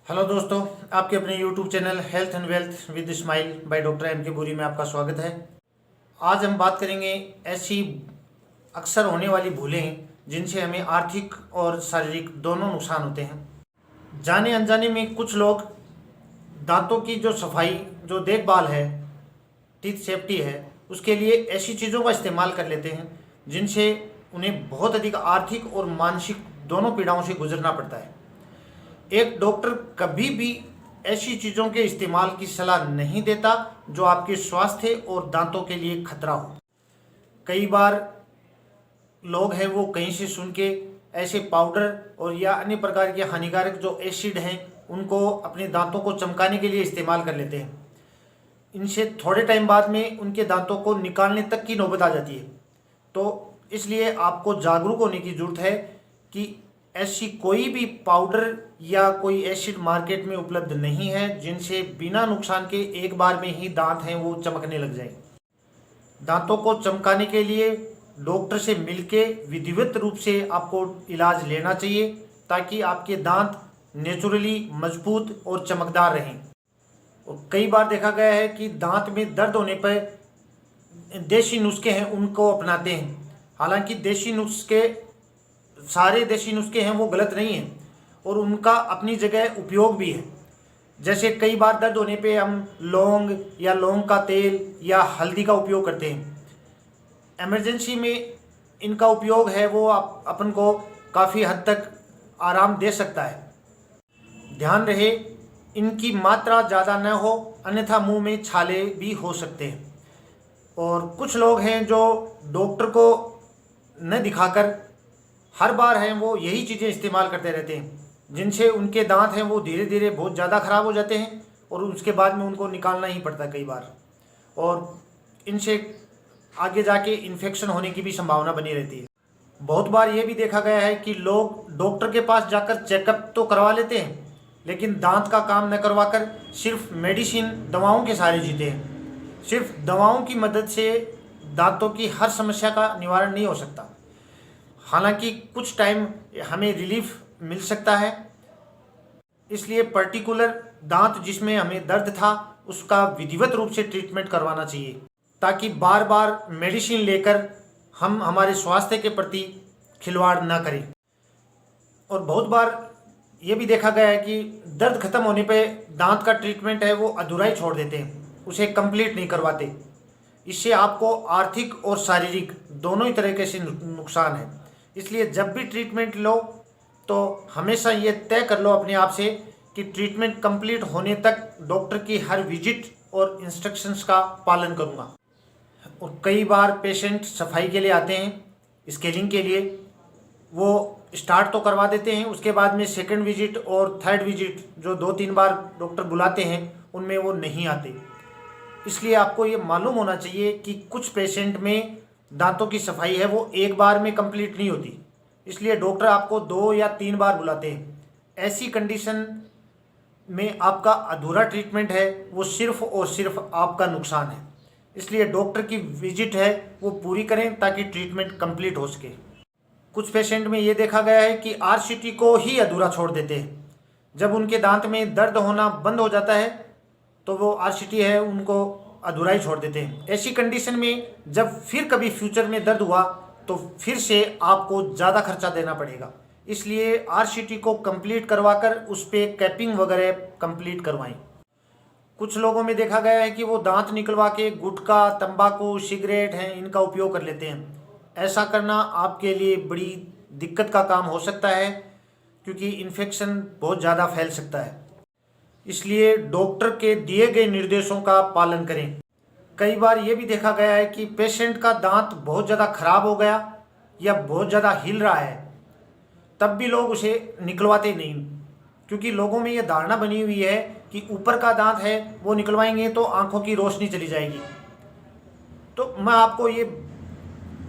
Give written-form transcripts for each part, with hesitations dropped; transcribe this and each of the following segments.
Hello दोस्तों, आपके अपने YouTube channel health and wealth with smile by doctor M K बुरी में आपका स्वागत है। आज हम बात करेंगे ऐसी अक्सर होने वाली भूलें जिनसे हमें आर्थिक और शारीरिक दोनों नुकसान होते हैं। जाने अनजाने में कुछ लोग दांतों की जो सफाई, जो देखभाल है, टीथ सेफ्टी है, उसके लिए ऐसी चीज़ों का इस्तेमाल कर लेते हैं जिनसे उन्हें बहुत अधिक आर्थिक और मानसिक दोनों पीड़ाओं से गुजरना पड़ता है। एक डॉक्टर कभी भी ऐसी चीज़ों के इस्तेमाल की सलाह नहीं देता जो आपके स्वास्थ्य और दांतों के लिए खतरा हो। कई बार लोग हैं वो कहीं से सुन के ऐसे पाउडर और या अन्य प्रकार के हानिकारक जो एसिड हैं उनको अपने दांतों को चमकाने के लिए इस्तेमाल कर लेते हैं। इनसे थोड़े टाइम बाद में उनके दांतों को निकालने तक की नौबत आ जाती है। तो इसलिए आपको जागरूक होने की ज़रूरत है कि ऐसी कोई भी पाउडर या कोई एसिड मार्केट में उपलब्ध नहीं है जिनसे बिना नुकसान के एक बार में ही दांत हैं वो चमकने लग जाए। दांतों को चमकाने के लिए डॉक्टर से मिलके विधिवत रूप से आपको इलाज लेना चाहिए ताकि आपके दांत नेचुरली मजबूत और चमकदार रहें। और कई बार देखा गया है कि दांत में दर्द होने पर देसी नुस्खे हैं उनको अपनाते हैं। हालांकि सारे देसी नुस्खे हैं वो गलत नहीं हैं और उनका अपनी जगह उपयोग भी है। जैसे कई बार दर्द होने पे हम लौंग या लौंग का तेल या हल्दी का उपयोग करते हैं। इमरजेंसी में इनका उपयोग है वो अपन को काफ़ी हद तक आराम दे सकता है। ध्यान रहे इनकी मात्रा ज़्यादा न हो, अन्यथा मुंह में छाले भी हो सकते हैं। और कुछ लोग हैं जो डॉक्टर को न दिखाकर हर बार हैं वो यही चीज़ें इस्तेमाल करते रहते हैं जिनसे उनके दांत हैं वो धीरे धीरे बहुत ज़्यादा ख़राब हो जाते हैं और उसके बाद में उनको निकालना ही पड़ता है कई बार। और इनसे आगे जाके इन्फेक्शन होने की भी संभावना बनी रहती है। बहुत बार ये भी देखा गया है कि लोग डॉक्टर के पास जाकर चेकअप तो करवा लेते हैं लेकिन दांत का काम न करवाकर सिर्फ मेडिसिन, दवाओं के सहारे जीते हैं। सिर्फ दवाओं की मदद से दांतों की हर समस्या का निवारण नहीं हो सकता। हालांकि कुछ टाइम हमें रिलीफ मिल सकता है, इसलिए पर्टिकुलर दांत जिसमें हमें दर्द था उसका विधिवत रूप से ट्रीटमेंट करवाना चाहिए ताकि बार बार मेडिसिन लेकर हम हमारे स्वास्थ्य के प्रति खिलवाड़ ना करें। और बहुत बार ये भी देखा गया है कि दर्द खत्म होने पे दांत का ट्रीटमेंट है वो अधूरा ही छोड़ देते हैं, उसे कंप्लीट नहीं करवाते। इससे आपको आर्थिक और शारीरिक दोनों ही तरीके से नुकसान है। इसलिए जब भी ट्रीटमेंट लो तो हमेशा ये तय कर लो अपने आप से कि ट्रीटमेंट कंप्लीट होने तक डॉक्टर की हर विजिट और इंस्ट्रक्शंस का पालन करूँगा। और कई बार पेशेंट सफाई के लिए आते हैं, स्केलिंग के लिए, वो स्टार्ट तो करवा देते हैं, उसके बाद में सेकंड विजिट और थर्ड विजिट जो 2-3 बार डॉक्टर बुलाते हैं उनमें वो नहीं आते। इसलिए आपको ये मालूम होना चाहिए कि कुछ पेशेंट में दांतों की सफाई है वो एक बार में कंप्लीट नहीं होती, इसलिए डॉक्टर आपको 2 या 3 बार बुलाते हैं। ऐसी कंडीशन में आपका अधूरा ट्रीटमेंट है वो सिर्फ और सिर्फ आपका नुकसान है। इसलिए डॉक्टर की विजिट है वो पूरी करें ताकि ट्रीटमेंट कंप्लीट हो सके। कुछ पेशेंट में ये देखा गया है कि आरसीटी को ही अधूरा छोड़ देते हैं। जब उनके दांत में दर्द होना बंद हो जाता है तो वो आरसीटी है उनको अधूरा ही छोड़ देते हैं। ऐसी कंडीशन में जब फिर कभी फ्यूचर में दर्द हुआ तो फिर से आपको ज़्यादा खर्चा देना पड़ेगा। इसलिए आरसीटी को कंप्लीट करवाकर उस पर कैपिंग वगैरह कंप्लीट करवाएं। कुछ लोगों में देखा गया है कि वो दांत निकलवा के गुटखा, तंबाकू, सिगरेट हैं इनका उपयोग कर लेते हैं। ऐसा करना आपके लिए बड़ी दिक्कत का काम हो सकता है क्योंकि इन्फेक्शन बहुत ज़्यादा फैल सकता है। इसलिए डॉक्टर के दिए गए निर्देशों का पालन करें। कई बार ये भी देखा गया है कि पेशेंट का दांत बहुत ज़्यादा खराब हो गया या बहुत ज़्यादा हिल रहा है, तब भी लोग उसे निकलवाते नहीं क्योंकि लोगों में ये धारणा बनी हुई है कि ऊपर का दांत है वो निकलवाएंगे तो आंखों की रोशनी चली जाएगी। तो मैं आपको ये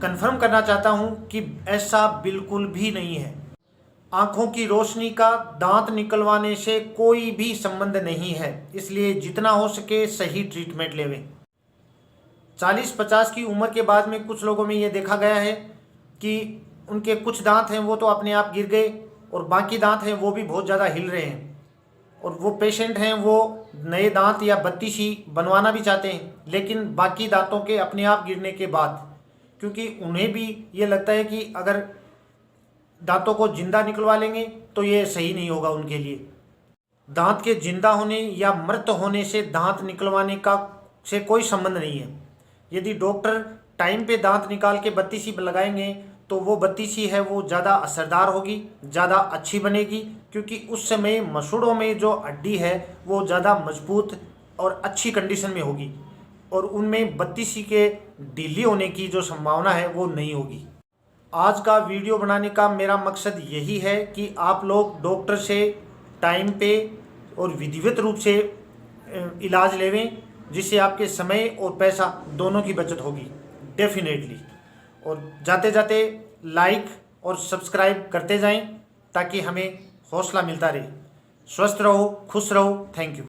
कन्फर्म करना चाहता हूँ कि ऐसा बिल्कुल भी नहीं है। आँखों की रोशनी का दांत निकलवाने से कोई भी संबंध नहीं है, इसलिए जितना हो सके सही ट्रीटमेंट लेवें। 40-50 की उम्र के बाद में कुछ लोगों में ये देखा गया है कि उनके कुछ दांत हैं वो तो अपने आप गिर गए और बाकी दांत हैं वो भी बहुत ज़्यादा हिल रहे हैं। और वो पेशेंट हैं वो नए दांत या बत्तीसी बनवाना भी चाहते हैं, लेकिन बाकी दांतों के अपने आप गिरने के बाद, क्योंकि उन्हें भी ये लगता है कि अगर दांतों को जिंदा निकलवा लेंगे तो ये सही नहीं होगा उनके लिए। दांत के जिंदा होने या मृत होने से दांत निकलवाने का से कोई संबंध नहीं है। यदि डॉक्टर टाइम पे दांत निकाल के बत्तीसी लगाएंगे तो वो बत्तीसी है वो ज़्यादा असरदार होगी, ज़्यादा अच्छी बनेगी, क्योंकि उस समय मसूड़ों में जो हड्डी है वो ज़्यादा मजबूत और अच्छी कंडीशन में होगी और उनमें बत्तीसी के ढीली होने की जो संभावना है वो नहीं होगी। आज का वीडियो बनाने का मेरा मकसद यही है कि आप लोग डॉक्टर से टाइम पे और विधिवत रूप से इलाज लेवें, जिससे आपके समय और पैसा दोनों की बचत होगी डेफिनेटली। और जाते जाते लाइक और सब्सक्राइब करते जाएं ताकि हमें हौसला मिलता रहे। स्वस्थ रहो, खुश रहो। Thank you.